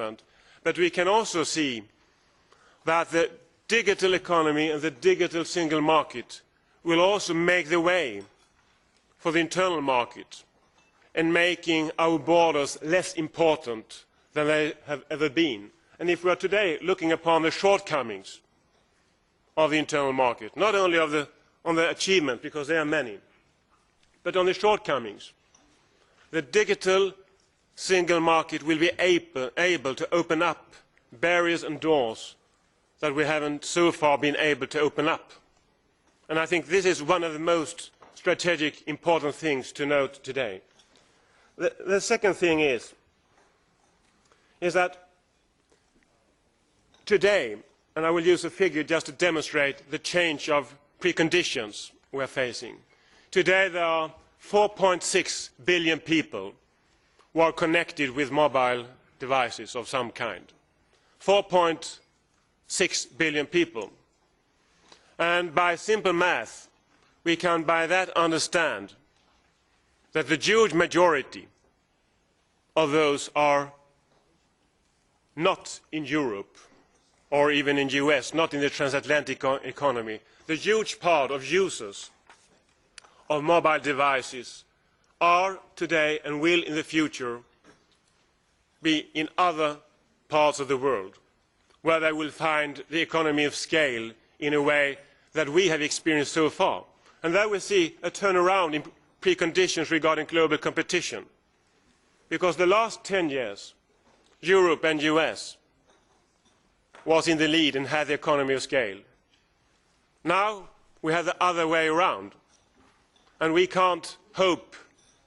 development, but we can also see that the digital economy and the digital single market will also make the way for the internal market and making our borders less important than they have ever been. And if we are today looking upon the shortcomings of the internal market, not only on the achievement, because there are many, but on the shortcomings, the digital single market will be able to open up barriers and doors that we haven't so far been able to open up. And I think this is one of the most strategic important things to note today. The second thing is that today, and I will use a figure just to demonstrate the change of preconditions we are facing. Today there are 4.6 billion people who are connected with mobile devices of some kind. 4.6 billion people. And by simple math, we can by that understand that the huge majority of those are not in Europe or even in the US, not in the transatlantic economy. The huge part of users of mobile devices are today and will in the future be in other parts of the world, where they will find the economy of scale in a way that we have experienced so far. And there we see a turnaround in preconditions regarding global competition. Because the last 10 years, Europe and US was in the lead and had the economy of scale. Now we have the other way around. And we can't hope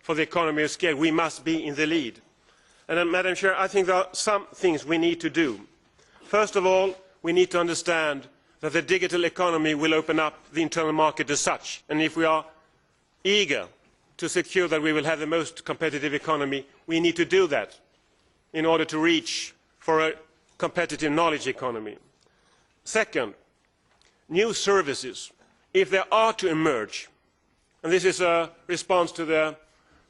for the economy of scale. We must be in the lead. And Madam Chair, I think there are some things we need to do. First of all, we need to understand that the digital economy will open up the internal market as such. And if we are eager to secure that we will have the most competitive economy, we need to do that in order to reach for a competitive knowledge economy. Second, new services, if they are to emerge, and this is a response to the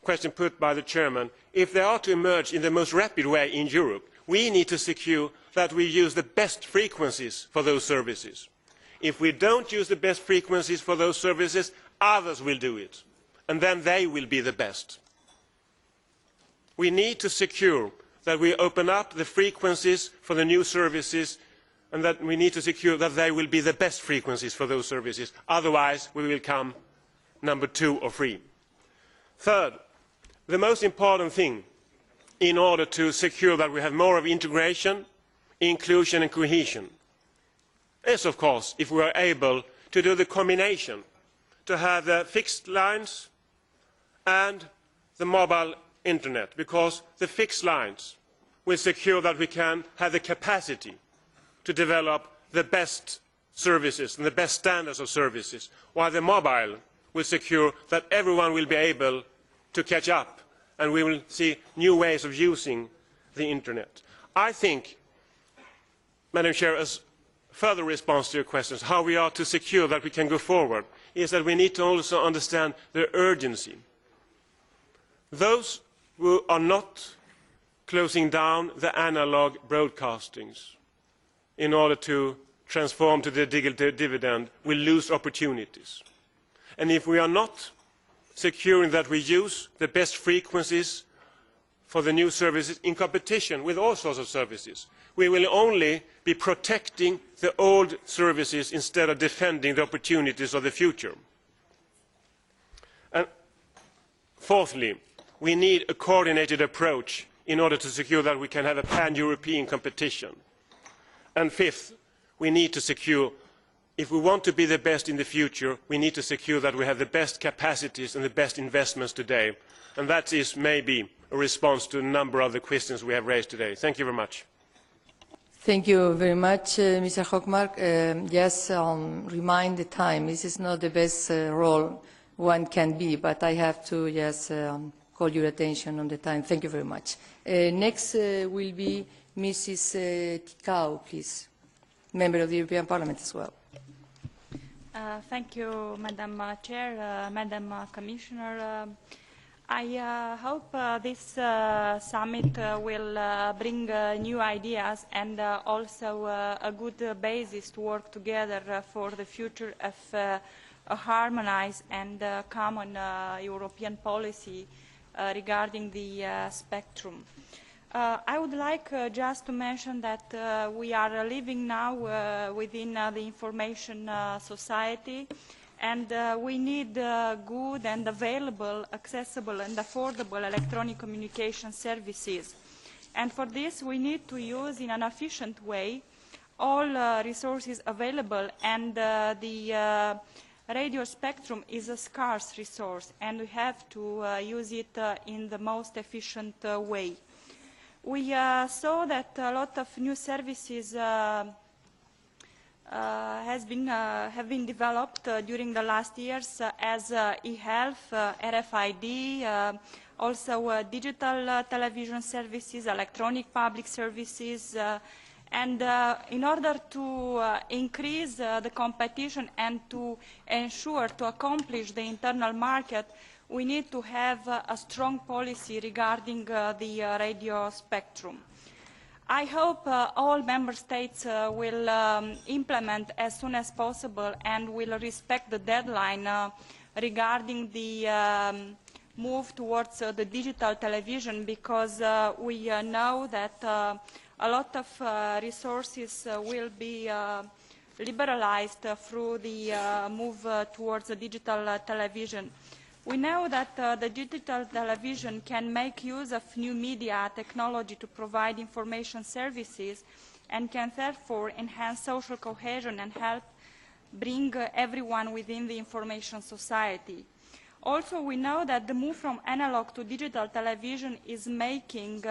question put by the chairman, if they are to emerge in the most rapid way in Europe, we need to secure that we use the best frequencies for those services. If we don't use the best frequencies for those services, others will do it, and then they will be the best. We need to secure that we open up the frequencies for the new services, and that we need to secure that they will be the best frequencies for those services. Otherwise, we will come number 2 or 3. Third, the most important thing in order to secure that we have more of integration, inclusion and cohesion is, of course, if we are able to do the combination, to have the fixed lines and the mobile internet, because the fixed lines will secure that we can have the capacity to develop the best services and the best standards of services, while the mobile will secure that everyone will be able to catch up and we will see new ways of using the internet. I think, Madam Chair, as further response to your questions, how we are to secure that we can go forward, is that we need to also understand the urgency. Those who are not closing down the analog broadcastings in order to transform to the digital dividend will lose opportunities. And if we are not securing that we use the best frequencies for the new services in competition with all sorts of services, we will only be protecting the old services instead of defending the opportunities of the future. And fourthly, we need a coordinated approach in order to secure that we can have a pan-European competition. And fifth, we need to secure, if we want to be the best in the future, we need to secure that we have the best capacities and the best investments today. And that is maybe a response to a number of the questions we have raised today. Thank you very much. Thank you very much, Mr. Hochmark. Yes, remind the time. This is not the best role one can be, but I have to, yes, call your attention on the time. Thank you very much. Next will be Mrs. Ticau, please, member of the European Parliament as well. Thank you, Madam Chair, Madam Commissioner. I hope this summit will bring new ideas and also a good basis to work together for the future of a harmonized and common European policy regarding the spectrum. I would like just to mention that we are living now within the information society, and we need good and available, accessible and affordable electronic communication services. And for this we need to use in an efficient way all resources available, and the radio spectrum is a scarce resource and we have to use it in the most efficient way. We saw that a lot of new services have been developed during the last years as e-health, RFID, also digital television services, electronic public services, and in order to increase the competition and to ensure to accomplish the internal market, we need to have a strong policy regarding the radio spectrum. I hope all member states will implement as soon as possible and will respect the deadline regarding the move towards the digital television, because we know that a lot of resources will be liberalized through the move towards the digital television. We know that the digital television can make use of new media technology to provide information services and can therefore enhance social cohesion and help bring everyone within the information society. Also, we know that the move from analog to digital television is making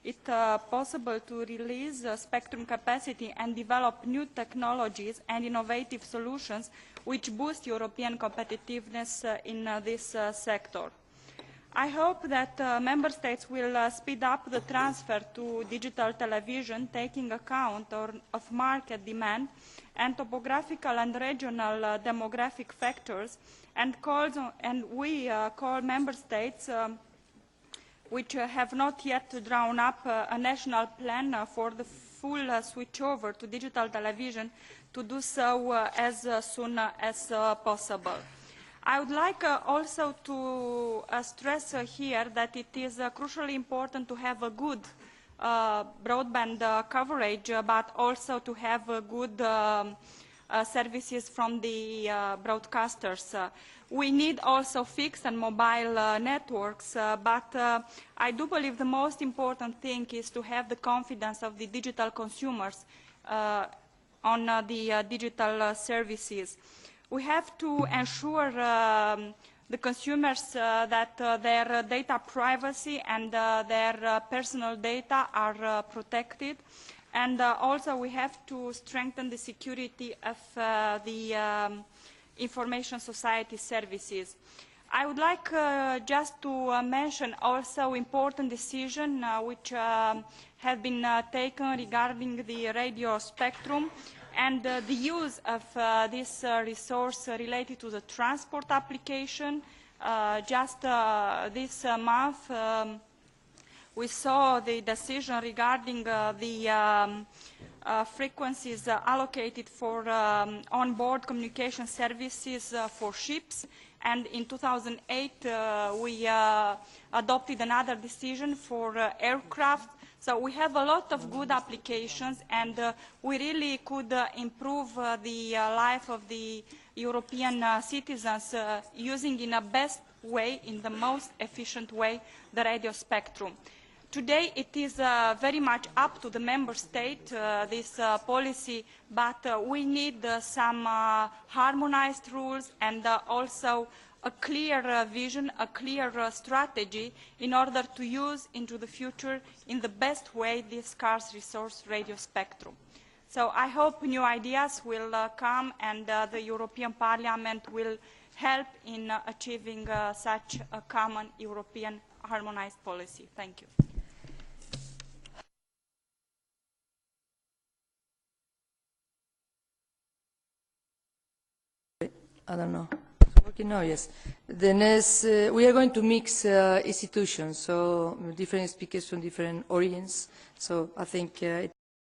it possible to release spectrum capacity and develop new technologies and innovative solutions which boost European competitiveness in this sector. I hope that member states will speed up the transfer to digital television, taking account of market demand and topographical and regional demographic factors, and we call member states which have not yet drawn up a national plan for the full switchover to digital television to do so as soon as possible. I would like also to stress here that it is crucially important to have a good broadband coverage, but also to have good services from the broadcasters. We need also fixed and mobile networks, but I do believe the most important thing is to have the confidence of the digital consumers on the digital services. We have to ensure the consumers that their data privacy and their personal data are protected, and also we have to strengthen the security of the information society services. I would like just to mention also important decisions which have been taken regarding the radio spectrum and the use of this resource related to the transport application. Just this month we saw the decision regarding the frequencies allocated for on-board communication services for ships, and in 2008 we adopted another decision for aircraft. So we have a lot of good applications, and we really could improve the life of the European citizens using in a best way, in the most efficient way, the radio spectrum. Today it is very much up to the member state, this policy, but we need some harmonized rules and also a clear vision, a clear strategy in order to use into the future in the best way this scarce resource radio spectrum. So I hope new ideas will come, and the European Parliament will help in achieving such a common European harmonized policy. Thank you. I don't know. Okay, no, yes. The next, we are going to mix institutions, so different speakers from different audience. So I think